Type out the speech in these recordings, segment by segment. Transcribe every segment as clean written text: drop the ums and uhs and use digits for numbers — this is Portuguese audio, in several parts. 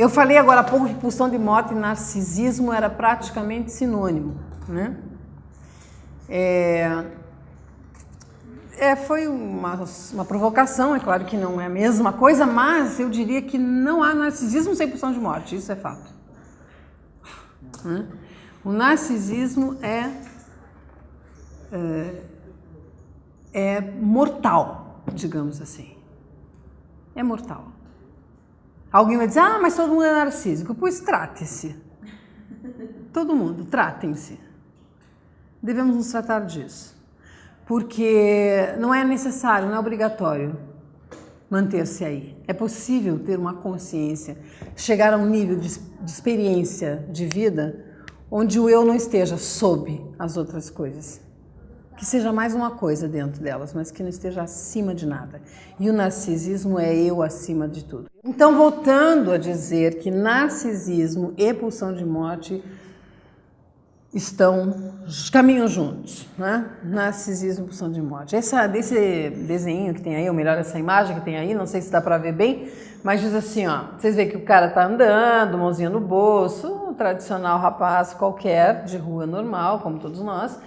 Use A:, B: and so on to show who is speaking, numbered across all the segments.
A: Eu falei agora há pouco que pulsão de morte e narcisismo era praticamente sinônimo, né? Foi uma provocação, é claro que não é a mesma coisa, mas eu diria que não há narcisismo sem pulsão de morte, isso é fato. Né? O narcisismo é mortal, digamos assim. É mortal. Alguém vai dizer, mas todo mundo é narcísico. Pois trate-se. Todo mundo, tratem-se. Devemos nos tratar disso. Porque não é necessário, não é obrigatório manter-se aí. É possível ter uma consciência, chegar a um nível de experiência de vida onde o eu não esteja sob as outras coisas. Que seja mais uma coisa dentro delas, mas que não esteja acima de nada. E o narcisismo é eu acima de tudo. Então, voltando a dizer que narcisismo e pulsão de morte caminham juntos, né? Narcisismo e pulsão de morte. Desse desenho que tem aí, ou melhor, essa imagem que tem aí, não sei se dá para ver bem, mas diz assim, ó, vocês veem que o cara tá andando, mãozinha no bolso, um tradicional rapaz qualquer, de rua normal, como todos nós,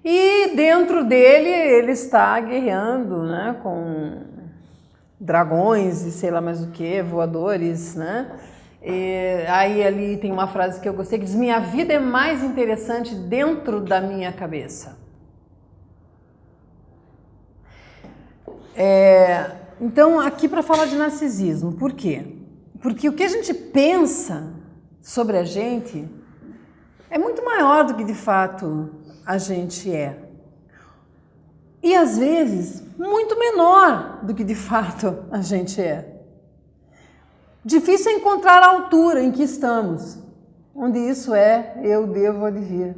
A: e dentro dele ele está guerreando, né, com dragões e sei lá mais o que, voadores, né? E aí ali tem uma frase que eu gostei que diz: minha vida é mais interessante dentro da minha cabeça. Então aqui para falar de narcisismo, por quê? Porque o que a gente pensa sobre a gente é muito maior do que de fato a gente é. E às vezes muito menor do que de fato a gente é. Difícil é encontrar a altura em que estamos, onde isso eu devo advir.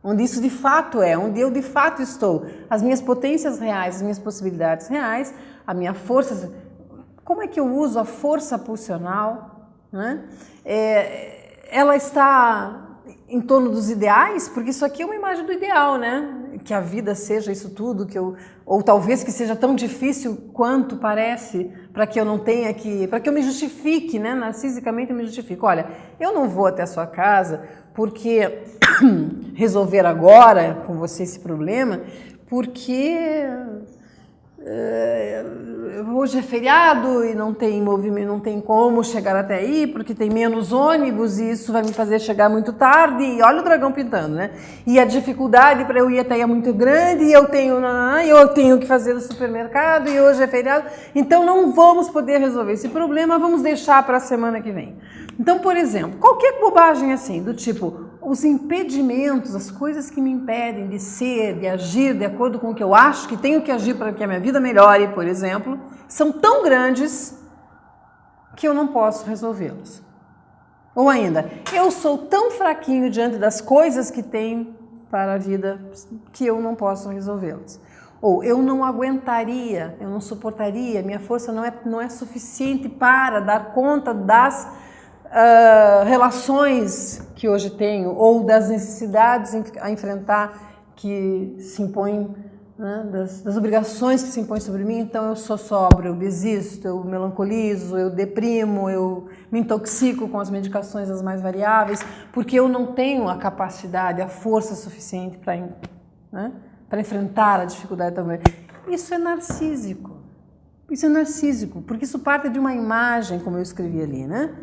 A: Onde isso de fato onde eu de fato estou. As minhas potências reais, as minhas possibilidades reais, a minha força. Como é que eu uso a força pulsional? Né? Ela está em torno dos ideais, porque isso aqui é uma imagem do ideal, né? Que a vida seja isso tudo, ou talvez que seja tão difícil quanto parece, para que eu não tenha para que eu me justifique, né? Narcisicamente eu me justifico. Olha, eu não vou até a sua casa porque resolver agora com você esse problema, porque hoje é feriado e não tem movimento, não tem como chegar até aí, porque tem menos ônibus e isso vai me fazer chegar muito tarde, e olha o dragão pintando, né? E a dificuldade para eu ir até aí é muito grande, e eu tenho que fazer no supermercado, e hoje é feriado, então não vamos poder resolver esse problema, vamos deixar para a semana que vem. Então, por exemplo, qualquer bobagem assim, do tipo, os impedimentos, as coisas que me impedem de ser, de agir de acordo com o que eu acho que tenho que agir para que a minha vida melhore, por exemplo, são tão grandes que eu não posso resolvê-los. Ou ainda, eu sou tão fraquinho diante das coisas que tenho para a vida que eu não posso resolvê-las. Ou eu não aguentaria, eu não suportaria, minha força não é suficiente para dar conta das relações que hoje tenho, ou das necessidades a enfrentar que se impõem, né, das obrigações que se impõem sobre mim, então eu sou sóbrio, eu desisto, eu melancolizo, eu deprimo, eu me intoxico com as medicações as mais variáveis, porque eu não tenho a capacidade, a força suficiente para enfrentar a dificuldade também. Isso é narcísico. Isso é narcísico, porque isso parte de uma imagem, como eu escrevi ali, né?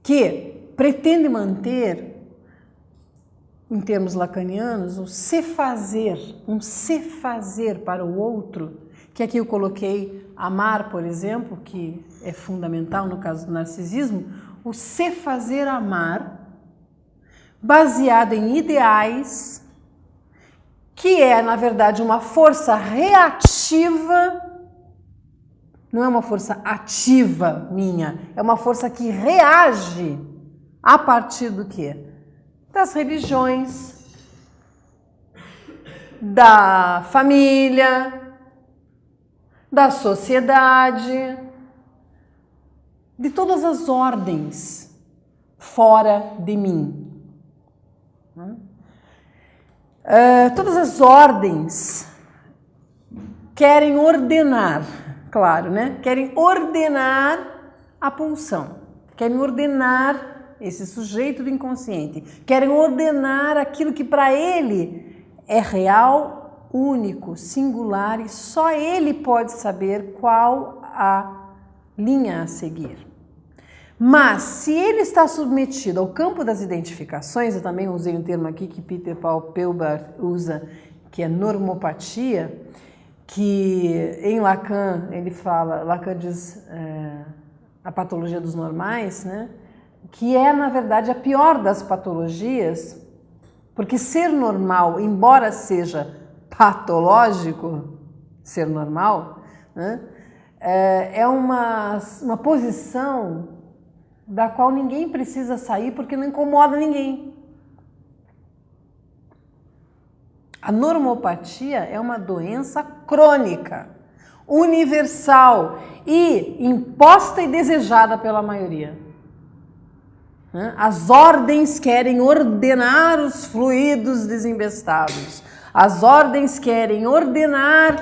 A: Que pretende manter, em termos lacanianos, um se fazer para o outro, que aqui eu coloquei amar, por exemplo, que é fundamental no caso do narcisismo, o se fazer amar, baseado em ideais, que é, na verdade, uma força reativa. Não é uma força ativa minha, é uma força que reage a partir do quê? Das religiões, da família, da sociedade, de todas as ordens fora de mim. Todas as ordens querem ordenar. Claro, né? Querem ordenar a pulsão, querem ordenar esse sujeito do inconsciente, querem ordenar aquilo que para ele é real, único, singular e só ele pode saber qual a linha a seguir. Mas, se ele está submetido ao campo das identificações, eu também usei um termo aqui que Peter Paul Pelbar usa, que é normopatia, que em Lacan ele fala, Lacan diz a patologia dos normais, né? Que é, na verdade, a pior das patologias, porque ser normal, embora seja patológico, ser normal, né? É uma posição da qual ninguém precisa sair porque não incomoda ninguém. A normopatia é uma doença crônica, universal e imposta e desejada pela maioria. As ordens querem ordenar os fluidos desembestados. As ordens querem ordenar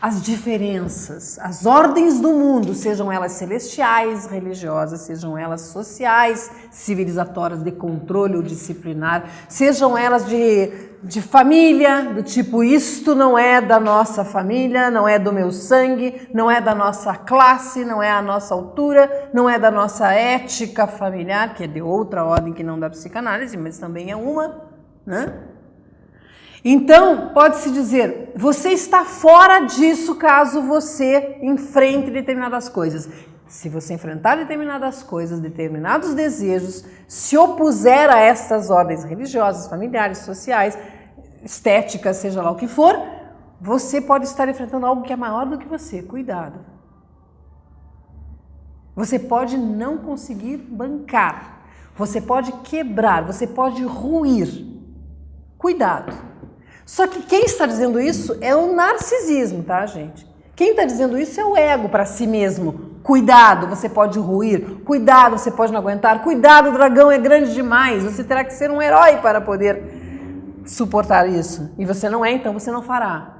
A: as diferenças, as ordens do mundo, sejam elas celestiais, religiosas, sejam elas sociais, civilizatórias, de controle ou disciplinar, sejam elas de família, do tipo, isto não é da nossa família, não é do meu sangue, não é da nossa classe, não é a nossa altura, não é da nossa ética familiar, que é de outra ordem que não da psicanálise, mas também é uma, né? Então, pode-se dizer, você está fora disso caso você enfrente determinadas coisas. Se você enfrentar determinadas coisas, determinados desejos, se opuser a essas ordens religiosas, familiares, sociais, estéticas, seja lá o que for, você pode estar enfrentando algo que é maior do que você. Cuidado. Você pode não conseguir bancar. Você pode quebrar, você pode ruir. Cuidado. Só que quem está dizendo isso é o narcisismo, tá, gente? Quem está dizendo isso é o ego para si mesmo. Cuidado, você pode ruir. Cuidado, você pode não aguentar. Cuidado, o dragão é grande demais. Você terá que ser um herói para poder suportar isso. E você não é, então você não fará.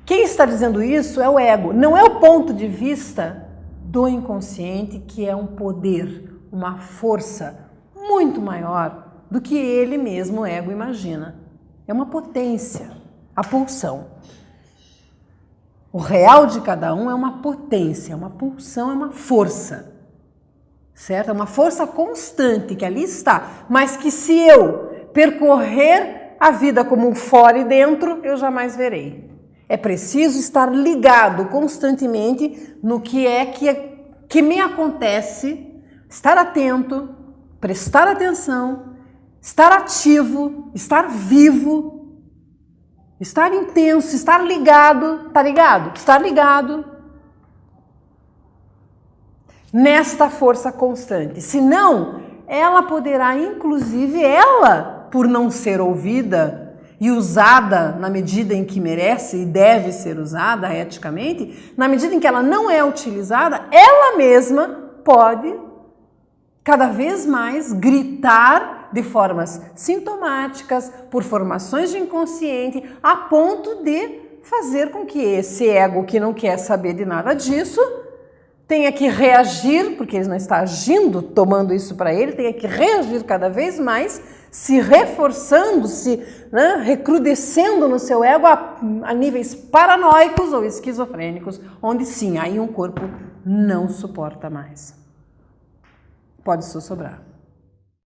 A: Quem está dizendo isso é o ego. Não é o ponto de vista do inconsciente, que é um poder, uma força muito maior do que ele mesmo, o ego, imagina. É uma potência, a pulsão. O real de cada um é uma potência, uma pulsão é uma força, certo? É uma força constante que ali está, mas que se eu percorrer a vida como um fora e dentro, eu jamais verei. É preciso estar ligado constantemente no que é que me acontece, estar atento, prestar atenção, estar ativo, estar vivo, estar intenso, estar ligado, tá ligado? Estar ligado nesta força constante. Senão, ela poderá, inclusive ela, por não ser ouvida e usada na medida em que merece e deve ser usada eticamente, na medida em que ela não é utilizada, ela mesma pode cada vez mais gritar de formas sintomáticas, por formações de inconsciente, a ponto de fazer com que esse ego que não quer saber de nada disso tenha que reagir, porque ele não está agindo, tomando isso para ele, tenha que reagir cada vez mais, se reforçando, recrudescendo no seu ego a níveis paranoicos ou esquizofrênicos, onde sim, aí um corpo não suporta mais. Pode sussurrar.